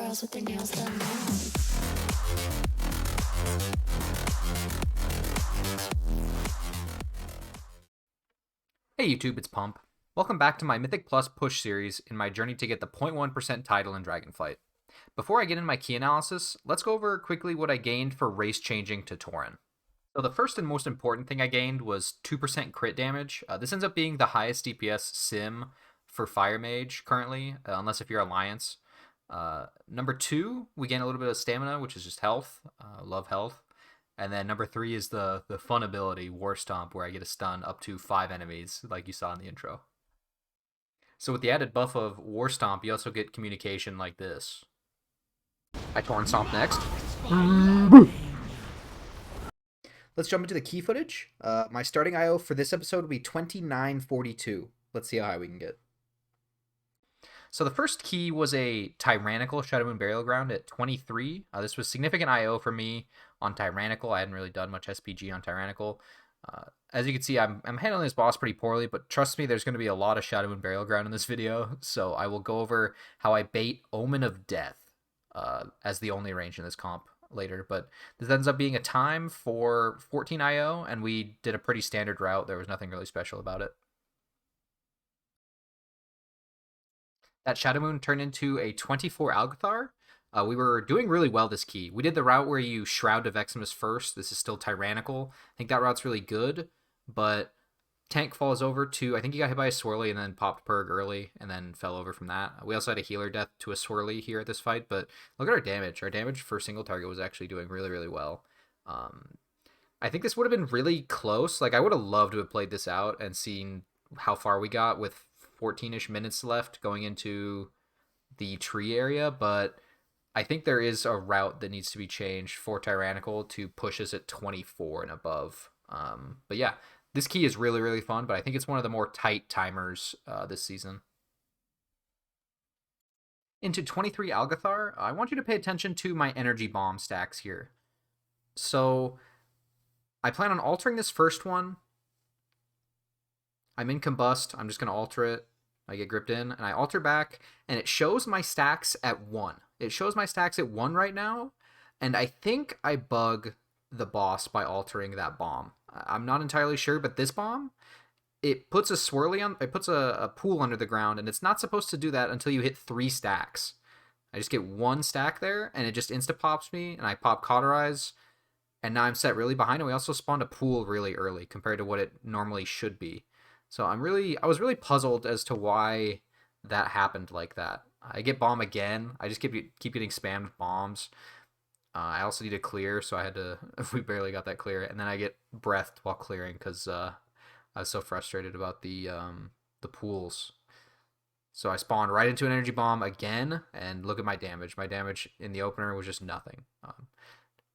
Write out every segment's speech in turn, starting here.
girls with their nails done now. Hey YouTube, it's Pump. Welcome back to my Mythic Plus push series in my journey to get the 0.1% title in Dragonflight. Before I get into my key analysis, let's go over quickly what I gained for race changing to Tauren. So the first and most important thing I gained was 2% crit damage. This ends up being the highest DPS sim for Fire Mage currently, unless if you're Alliance. Number 2, we gain a little bit of stamina, which is just health. Love health. And then number 3 is the fun ability, War Stomp, where I get a stun up to 5 enemies, like you saw in the intro. So with the added buff of War Stomp, you also get communication like this. I Tauren Stomp next. Let's jump into the key footage. My starting IO for this episode will be 2942. Let's see how high we can get. So the first key was a Tyrannical Shadowmoon Burial Ground at 23. This was significant IO for me on Tyrannical. I hadn't really done much SPG on Tyrannical. As you can see, I'm handling this boss pretty poorly, but trust me, there's going to be a lot of Shadowmoon Burial Ground in this video, so I will go over how I bait Omen of Death as the only range in this comp later. But this ends up being a time for 14 IO, and we did a pretty standard route. There was nothing really special about it. That Shadowmoon turned into a 24 Algathar. We were doing really well this key. We did the route where you Shroud of Eximus first. This is still Tyrannical. I think that route's really good, but tank falls over to, I think he got hit by a Swirly and then popped Purg early and then fell over from that. We also had a healer death to a Swirly here at this fight, but look at our damage. Our damage for single target was actually doing really, really well. I think this would have been really close. Like, I would have loved to have played this out and seen how far we got with 14-ish minutes left going into the tree area, but I think there is a route that needs to be changed for Tyrannical to push us at 24 and above. But yeah, this key is really, really fun, but I think it's one of the more tight timers this season. Into 23 Algathar, I want you to pay attention to my energy bomb stacks here. So I plan on altering this first one. I'm in Combust. I'm just going to alter it. I get gripped in, and I alter back, and it shows my stacks at 1. It shows my stacks at 1 right now, and I think I bug the boss by altering that bomb. I'm not entirely sure, but this bomb, it puts a swirly on, it puts a pool under the ground, and it's not supposed to do that until you hit 3 stacks. I just get 1 stack there, and it just insta-pops me, and I pop Cauterize, and now I'm set really behind, and we also spawned a pool really early compared to what it normally should be. So I was really puzzled as to why that happened like that. I get bomb again. I just keep getting spammed with bombs. I also need to clear, so I had to. We barely got that clear, and then I get breathed while clearing because I was so frustrated about the pools. So I spawned right into an energy bomb again, and look at my damage. My damage in the opener was just nothing.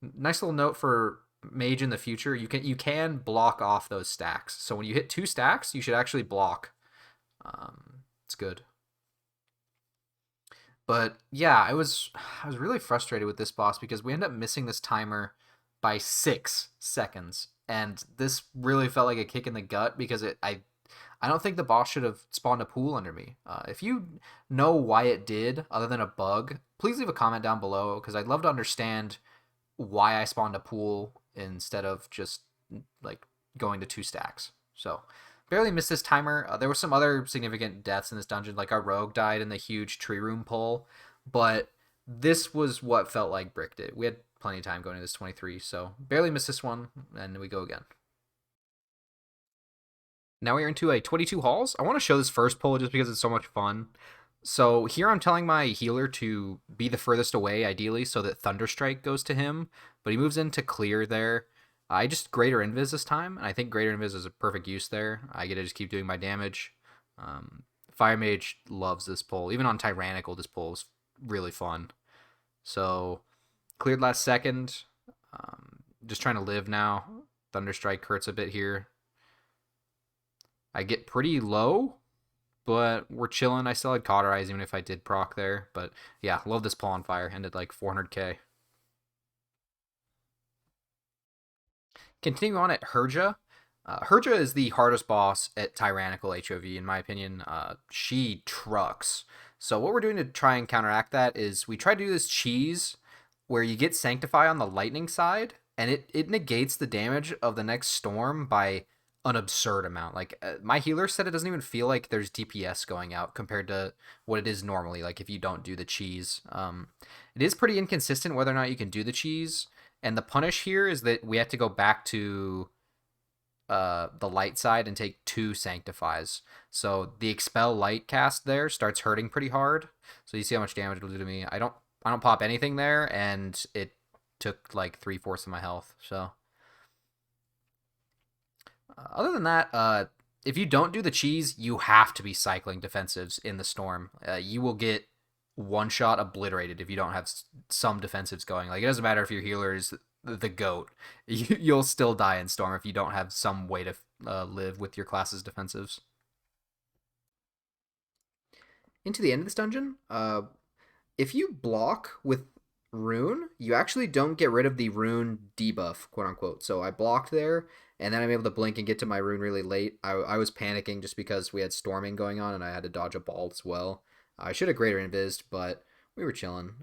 Nice little note for Mage in the future, you can block off those stacks. So when you hit 2 stacks, you should actually block. It's good. But yeah, I was really frustrated with this boss because we end up missing this timer by 6 seconds, and this really felt like a kick in the gut because I don't think the boss should have spawned a pool under me. If you know why it did, other than a bug, please leave a comment down below because I'd love to understand why I spawned a pool instead of just like going to 2 stacks. So barely missed this timer. There were some other significant deaths in this dungeon, like our rogue died in the huge tree room pull, but this was what felt like bricked it. We had plenty of time going to this 23, so barely missed this one, and we go again. Now we are into a 22 halls. I want to show this first pull just because it's so much fun. So here I'm telling my healer to be the furthest away, ideally, so that Thunderstrike goes to him. But he moves into clear there. I just Greater Invis this time, and I think Greater Invis is a perfect use there. I get to just keep doing my damage. Fire Mage loves this pull. Even on Tyrannical, this pull is really fun. So cleared last second. Just trying to live now. Thunderstrike hurts a bit here. I get pretty low, but we're chilling. I still had Cauterize even if I did proc there. But yeah, love this pull on fire. Ended like 400k. Continue on at Herja. Herja is the hardest boss at Tyrannical HOV, in my opinion. She trucks. So what we're doing to try and counteract that is we try to do this cheese where you get Sanctify on the lightning side, and it negates the damage of the next storm by an absurd amount. Like my healer said, it doesn't even feel like there's DPS going out compared to what it is normally. Like if you don't do the cheese, it is pretty inconsistent whether or not you can do the cheese. And the punish here is that we have to go back to the light side and take 2 sanctifies. So the expel light cast there starts hurting pretty hard. So you see how much damage it'll do to me. I don't pop anything there, and it took like 3/4 of my health. So other than that, if you don't do the cheese, you have to be cycling defensives in the storm. You will get one shot obliterated if you don't have some defensives going. Like it doesn't matter if your healer is the goat, you'll still die in storm if you don't have some way to live with your class's defensives. Into the end of this dungeon, if you block with rune, you actually don't get rid of the rune debuff, quote unquote. So I blocked there, and then I'm able to blink and get to my rune really late. I was panicking just because we had storming going on, and I had to dodge a ball as well. I should have greater invised, but we were chilling.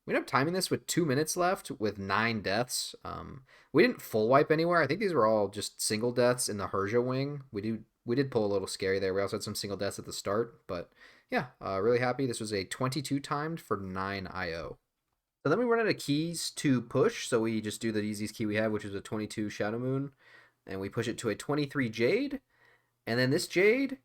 We ended up timing this with 2 minutes left with 9 deaths. We didn't full wipe anywhere. I think these were all just single deaths in the Herja wing. We did pull a little scary there. We also had some single deaths at the start, but yeah, really happy. This was a 22 timed for 9 IO. So then we run out of keys to push, so we just do the easiest key we have, which is a 22 Shadow Moon, and we push it to a 23 Jade, and then this Jade,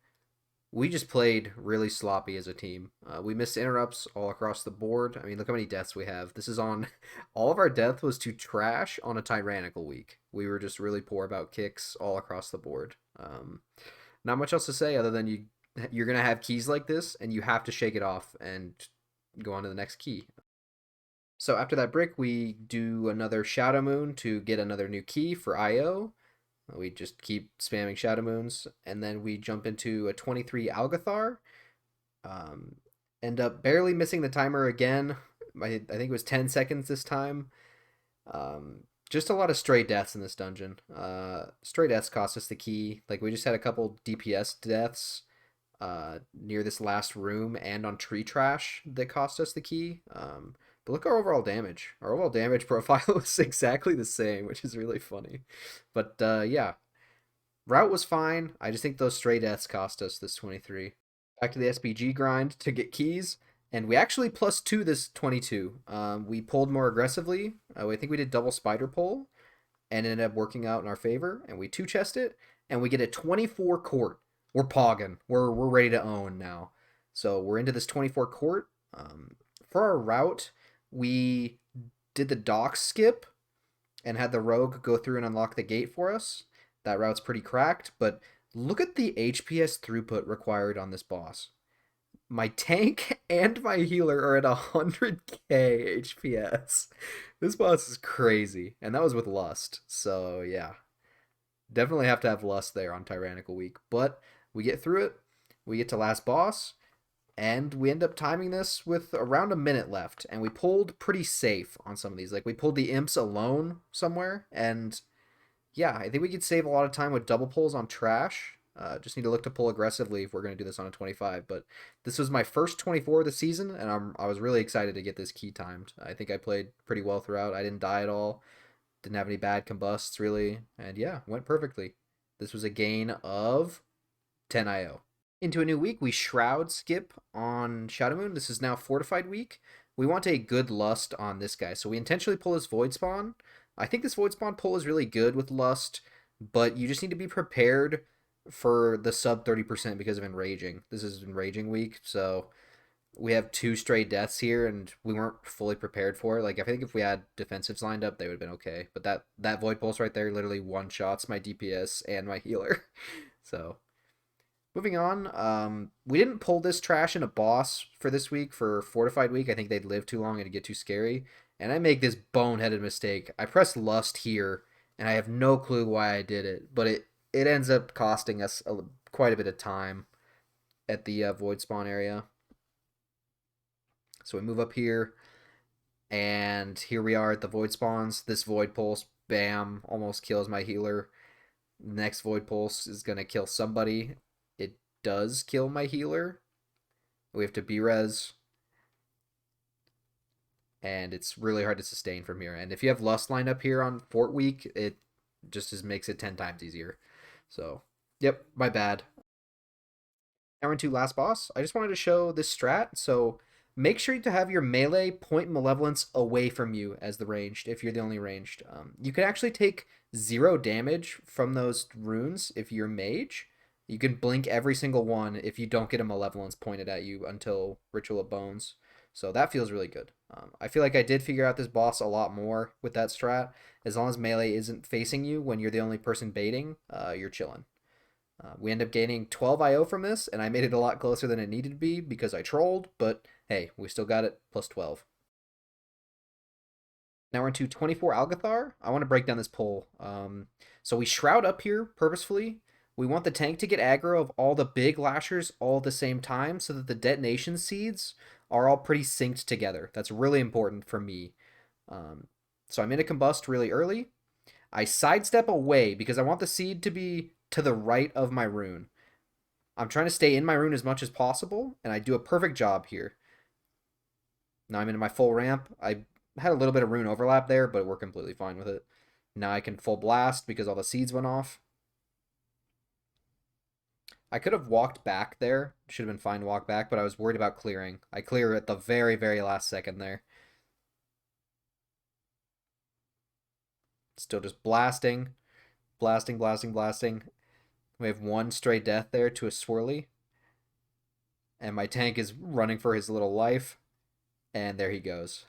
we just played really sloppy as a team. We missed interrupts all across the board. I mean, look how many deaths we have. This is on all of our death was to trash on a tyrannical week. We were just really poor about kicks all across the board. Not much else to say other than you're gonna have keys like this, and you have to shake it off and go on to the next key. So after that brick, we do another Shadow Moon to get another new key for IO. We just keep spamming Shadow Moons, and then we jump into a 23 Algathar. Um, End up barely missing the timer again. I think it was 10 seconds this time. Just a lot of stray deaths in this dungeon. Stray deaths cost us the key. Like we just had a couple DPS deaths near this last room and on tree trash that cost us the key. But look at our overall damage. Our overall damage profile was exactly the same, which is really funny. But yeah, route was fine. I just think those stray deaths cost us this 23. Back to the SPG grind to get keys. And we actually +2 this 22. We pulled more aggressively. I think we did double spider pull and ended up working out in our favor. And we 2-chest it. And we get a 24 court. We're pogging. We're ready to own now. So we're into this 24 court. For our route, we did the dock skip and had the rogue go through and unlock the gate for us. That route's pretty cracked, but look at the HPS throughput required on this boss. My tank and my healer are at 100k HPS. This boss is crazy, and that was with Lust. So yeah, definitely have to have Lust there on Tyrannical Week. But we get through it. We get to last boss. And we end up timing this with around a minute left, and we pulled pretty safe on some of these. Like we pulled the imps alone somewhere, and yeah, I think we could save a lot of time with double pulls on trash. Just need to look to pull aggressively if we're going to do this on a 25. But this was my first 24 of the season, and I was really excited to get this key timed. I think I played pretty well throughout. I didn't die at all. Didn't have any bad combusts really, and yeah, went perfectly. This was a gain of 10 IO. Into a new week, we Shroud skip on Shadow Moon. This is now Fortified Week. We want a good Lust on this guy, so we intentionally pull his Void Spawn. I think this Void Spawn pull is really good with Lust, but you just need to be prepared for the sub 30% because of Enraging. This is Enraging Week, so we have 2 stray deaths here, and we weren't fully prepared for it. Like, I think if we had defensives lined up, they would have been okay. But that Void Pulse right there literally one-shots my DPS and my healer. So... moving on, we didn't pull this trash in a boss for this week, for Fortified Week. I think they'd live too long and it'd get too scary. And I make this boneheaded mistake. I press Lust here, and I have no clue why I did it. But it ends up costing us quite a bit of time at the Void Spawn area. So we move up here, and here we are at the Void Spawns. This Void Pulse, bam, almost kills my healer. Next Void Pulse is going to kill somebody. It does kill my healer. We have to B-res, and it's really hard to sustain from here. And if you have Lust lined up here on Fort Week, it makes it 10 times easier. So, yep, my bad. Now we're into last boss. I just wanted to show this strat. So make sure to have your melee point malevolence away from you as the ranged, if you're the only ranged. You can actually take 0 damage from those runes if you're mage. You can blink every single one if you don't get a malevolence pointed at you until Ritual of Bones. So that feels really good. I feel like I did figure out this boss a lot more with that strat. As long as melee isn't facing you when you're the only person baiting, you're chilling. We end up gaining 12 IO from this, and I made it a lot closer than it needed to be because I trolled, but hey, we still got it, plus 12. Now we're into 24 Algathar. I want to break down this pull. So we Shroud up here purposefully. We want the tank to get aggro of all the big lashers all at the same time so that the detonation seeds are all pretty synced together. That's really important for me. So I'm in a combust really early. I sidestep away because I want the seed to be to the right of my rune. I'm trying to stay in my rune as much as possible, and I do a perfect job here. Now I'm into my full ramp. I had a little bit of rune overlap there, but we're completely fine with it. Now I can full blast because all the seeds went off. I could have walked back there. Should have been fine to walk back, but I was worried about clearing. I clear at the very, very last second there. Still just blasting. Blasting, blasting, blasting. We have one stray death there to a swirly. And my tank is running for his little life. And there he goes.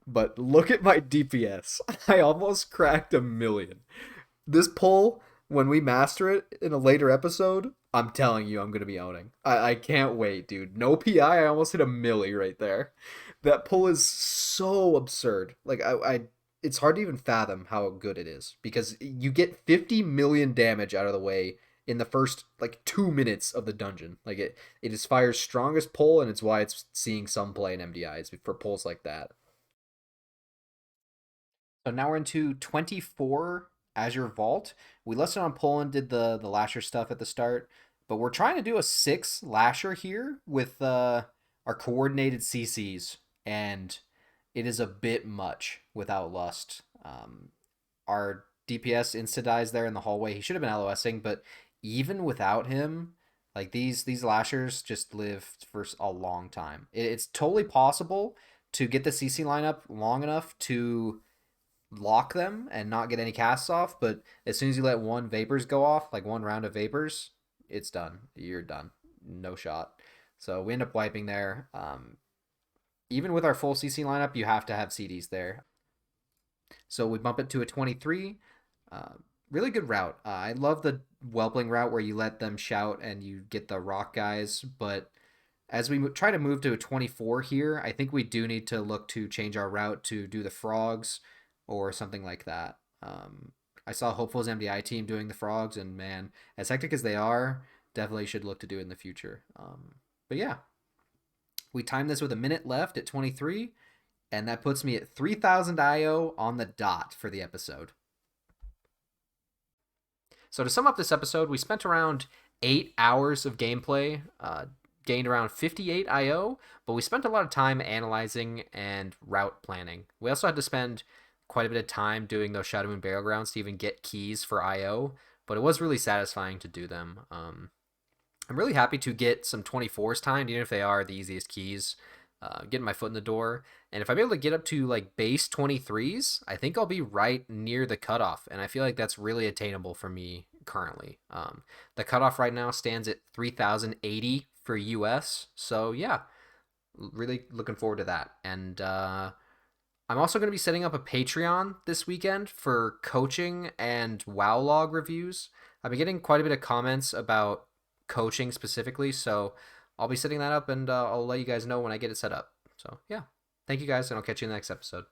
But look at my DPS. I almost cracked 1,000,000. This pull, when we master it in a later episode, I'm telling you, I'm going to be owning. I can't wait, dude. No PI, I almost hit 1,000,000 right there. That pull is so absurd. Like, it's hard to even fathom how good it is because you get 50 million damage out of the way in the first like 2 minutes of the dungeon. Like it is Fire's strongest pull, and it's why it's seeing some play in MDIs for pulls like that. So now we're into 24 Azure Vault. We listed on pull and did the lasher stuff at the start, but we're trying to do a 6 lasher here with our coordinated CCs, and it is a bit much without Lust. Our DPS insta dies there in the hallway. He should have been LOSing, but even without him, like these lashers just live for a long time. It's totally possible to get the CC lineup long enough to lock them and not get any casts off, but as soon as you let one vapors go off, like one round of vapors, it's done. You're done. No shot. So we end up wiping there. Even with our full CC lineup, you have to have CDs there. So we bump it to a 23. Uh, Really good route. I love the Whelpling route where you let them shout and you get the rock guys, but as we try to move to a 24 here, I think we do need to look to change our route to do the frogs or something like that. I saw Hopeful's MDI team doing the frogs, and man, as hectic as they are, definitely should look to do it in the future. But yeah, we timed this with a minute left at 23, and that puts me at 3,000 IO on the dot for the episode. So to sum up this episode, we spent around 8 hours of gameplay, gained around 58 IO, but we spent a lot of time analyzing and route planning. We also had to spend quite a bit of time doing those Shadow Moon Burial Grounds to even get keys for IO, but it was really satisfying to do them. I'm really happy to get some 24s timed, even if they are the easiest keys. Getting my foot in the door, and if I'm able to get up to like base 23s, I think I'll be right near the cutoff, and I feel like that's really attainable for me currently. The cutoff right now stands at 3,080 for US, so yeah, really looking forward to that. And I'm also going to be setting up a Patreon this weekend for coaching and WoW log reviews. I've been getting quite a bit of comments about coaching specifically, so I'll be setting that up, and I'll let you guys know when I get it set up. So yeah, thank you guys, and I'll catch you in the next episode.